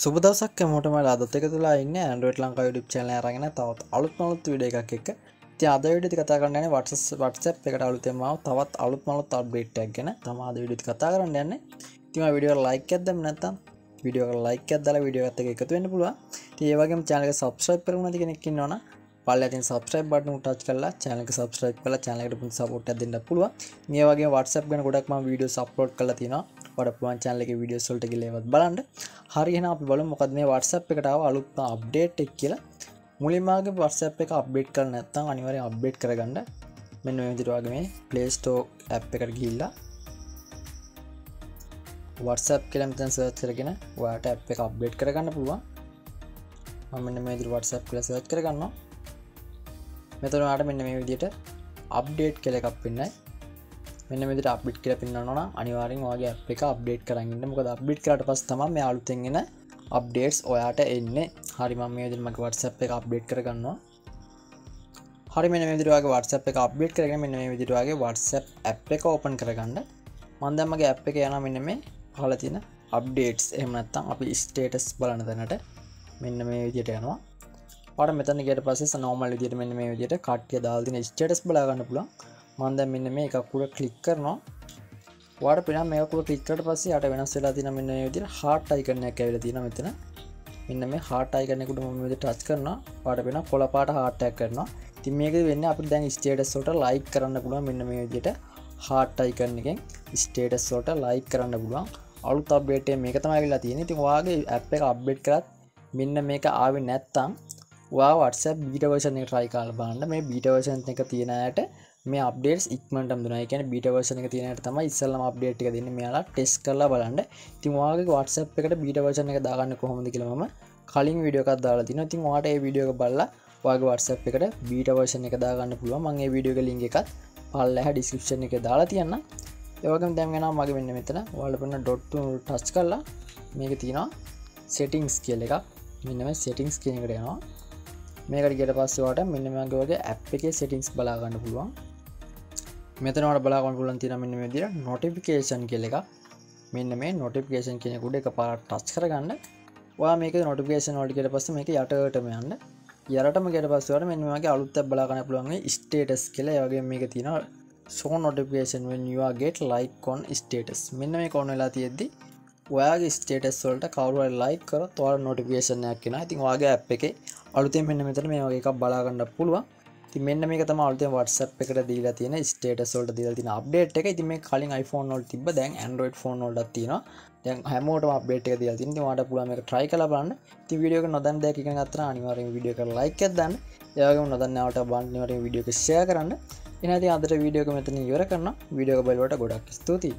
සුබ දවසක් හැමෝටම අදත් එක තුලා ඉන්නේ Android Lanka YouTube channel එක අරගෙන තවත් අලුත් වීඩියෝ එකක් එක්ක. ඉතින් අද වීඩියෝ එක කතා කරන්න යන්නේ WhatsApp එකට අලුතෙන්ම ආව තවත් අලුත් අප්ඩේට් එකක් ගැන තමයි අද වීඩියෝ එක කතා කරන්න යන්නේ. ඉතින් මේ වීඩියෝ එකට like එකක් දැම්ම නැත්නම් වීඩියෝ එකට like එකක් දාලා වීඩියෝ එකත් එක්ක එකතු වෙන්න පුළුවන්. ඉතින් ඒ වගේම channel එක subscribe කරමු නැති කෙනෙක් ඉන්නවනම් පල්ලෙහා තියෙන subscribe button එක touch කරලා channel එක subscribe කරලා channel එකට පුංචි support එකක් දෙන්න පුළුවන්. මේ වගේම WhatsApp ගැන ගොඩක් මම videos upload කරලා තියෙනවා. ඔයාලට පුළුවන් channel එකේ videos වලට ගිහලා ඒවත් බලන්න. හරි එහෙනම් අපි බලමු මොකද මේ WhatsApp එකට ආව අලුත් අප්ඩේට් එක කියලා. මුලින්ම ආගේ WhatsApp එක අප්ඩේට් කරලා නැත්නම් අනිවාර්යෙන් අප්ඩේට් කරගන්න. මෙන්න මේ විදිහට වගේ මේ Play Store app එකට ගිහිල්ලා WhatsApp කියලා මෙතන search කරගෙන ඔයාලට app එක අප්ඩේට් කරගන්න පුළුවන්. මම මෙන්න මේ විදිහට WhatsApp කියලා search කරගන්නවා. මෙතන ඔයාලට මෙන්න මේ විදිහට අප්ඩේට් කියලා එකක් පෙන්නයි. මෙන්න මේ විදිහට අප්ඩේට් කියලා පෙන්නනවා නම් අනිවාර්යෙන් ඔයාගේ app එක අප්ඩේට් කරන් ඉන්න. මොකද අප්ඩේට් කරාට පස්සේ තමයි මේ අලුතෙන් එන අප්ඩේට්ස් ඔයාට එන්නේ. හරි මම මේ විදිහට මගේ WhatsApp එක අප්ඩේට් කරගන්නවා. හරි මෙන්න මේ විදිහට ඔයාගේ WhatsApp එක අප්ඩේට් කරගෙන මෙන්න මේ විදිහට ඔයාගේ WhatsApp app එක open කරගන්න. මම දැන් මගේ app එකේ යනවා මෙන්න මේ පහළ තියෙන අප්ඩේට්ස්. එහෙම නැත්නම් අපි status බලන තැනට මෙන්න මේ විදිහට යනවා. ඔයාලා මෙතන ගියට පස්සේ normal විදිහට මෙන්න මේ විදිහට කට්ටිය දාලා තියෙන status බලා ගන්න පුළුවන්. මම දැන් මෙන්න මේ එකක් උඩ ක්ලික් කරනවා. ඔයාලට පේනවා මේක උඩ ක්ලික් කරලා පස්සේ යට වෙනස් වෙලා තියෙන මෙන්න මේ විදිහට heart icon එකක් ඇවිල්ලා තියෙනවා මෙතන. මෙන්න මේ heart icon එක උඩ මම මේ විදිහට ටච් කරනවා. ඔයාලට පේනවා කොළ පාට heart එකක් කරනවා. ඉතින් මේක වෙන්නේ අපිට දැන් status වලට like කරන්න පුළුවන් මෙන්න මේ විදිහට heart icon එකෙන් status වලට like කරන්න පුළුවන්. අලුත් අප්ඩේට් එක මේක තමයි ඇවිල්ලා තියෙන්නේ. ඉතින් ඔයාගේ app එක අප්ඩේට් කරත් මෙන්න මේක ආවේ නැත්තම් ඔයා WhatsApp beta version එක try කරලා බලන්න. මේ beta version එක තියෙන අයට මේ අප්ඩේට්ස් ඉක්මනටම දෙනවා. ඒ කියන්නේ බීටා version එක තියෙන අයට තමයි ඉස්සෙල්ලාම අප්ඩේට් එක දෙන්නේ. මෙයාලා ටෙස්ට් කරලා බලන්න. ඉතින් ඔයාගේ WhatsApp එකට බීටා version එක දාගන්න කොහොමද කියලා මම කලින් වීඩියෝ එකක් දාලා තිනවා. ඉතින් ඔයාට මේ වීඩියෝ එක බලලා ඔයාගේ WhatsApp එකට බීටා version එක දාගන්න පුළුවන්. මම මේ වීඩියෝ එකේ link එකත් පල්ලෙහා description එකේ දාලා තියන්නම්. ඒ වගේම දැන් වෙනවා මගේ මෙන්න මෙතන ඔයාලා පෙන්න dot touch කරලා මේක තියෙනවා settings කියලා එකක්. මෙන්න මේ settings කියන එකට යනවා. මේකට ගියට පස්සේ ඔයාලට මෙන්න මේ වගේ app එකේ settings බලා ගන්න පුළුවන්. මෙතන ඔයාලට බලා ගන්න පුළුවන් තියෙනවා මෙන්න මේ විදිහට notification කියලා එකක්. මෙන්න මේ notification කියන එක උඩ එකපාරට touch කරගන්න. ඔයා මේක notification වලට ගියට පස්සේ මේක යටටම යන්න. යටටම ගියට පස්සේ ඔයාලට මෙන්න මේ වගේ අලුත් app බලා ගන්න පුළුවන් මේ status කියලා. ඒ වගේම මේක තියෙනවා show notification when you are get like on status. මෙන්න මේක on වෙලා තියෙද්දි ඔයාගේ status වලට කවුරු හරි like කරොත් ඔයාලට notification එකක් එනවා. ඉතින් ඔයාගේ app එකේ අලුතෙන් මෙන්න මෙතන මේ වගේ එකක් බලා ගන්න පුළුවන්. ඉතින් මෙන්න මේක තමයි අලුතෙන් WhatsApp එකට දීලා තියෙන status වලට දීලා තියෙන අප්ඩේට් එක. ඉතින් මේක කලින් iPhone වල තිබ්බ දැන් Android phone වලටත් තියෙනවා. දැන් හැමෝටම අප්ඩේට් එක දීලා තියෙනවා. ඉතින් ඔයාලට පුළුවන් මේක try කරලා බලන්න. ඉතින් වීඩියෝ එක නොදන්න දෙයක් ඉගෙන ගත්තා නම් අනිවාර්යෙන් වීඩියෝ එකට like එකක් දාන්න. ඒ වගේම නොදන්නවට බලන්න අනිවාර්යෙන් වීඩියෝ එක share කරන්න. එහෙනම් ඉතින් අදට වීඩියෝ එක මෙතන ඉවර කරනවා. වීඩියෝ එක බලුවට ගොඩක් ස්තුතියි.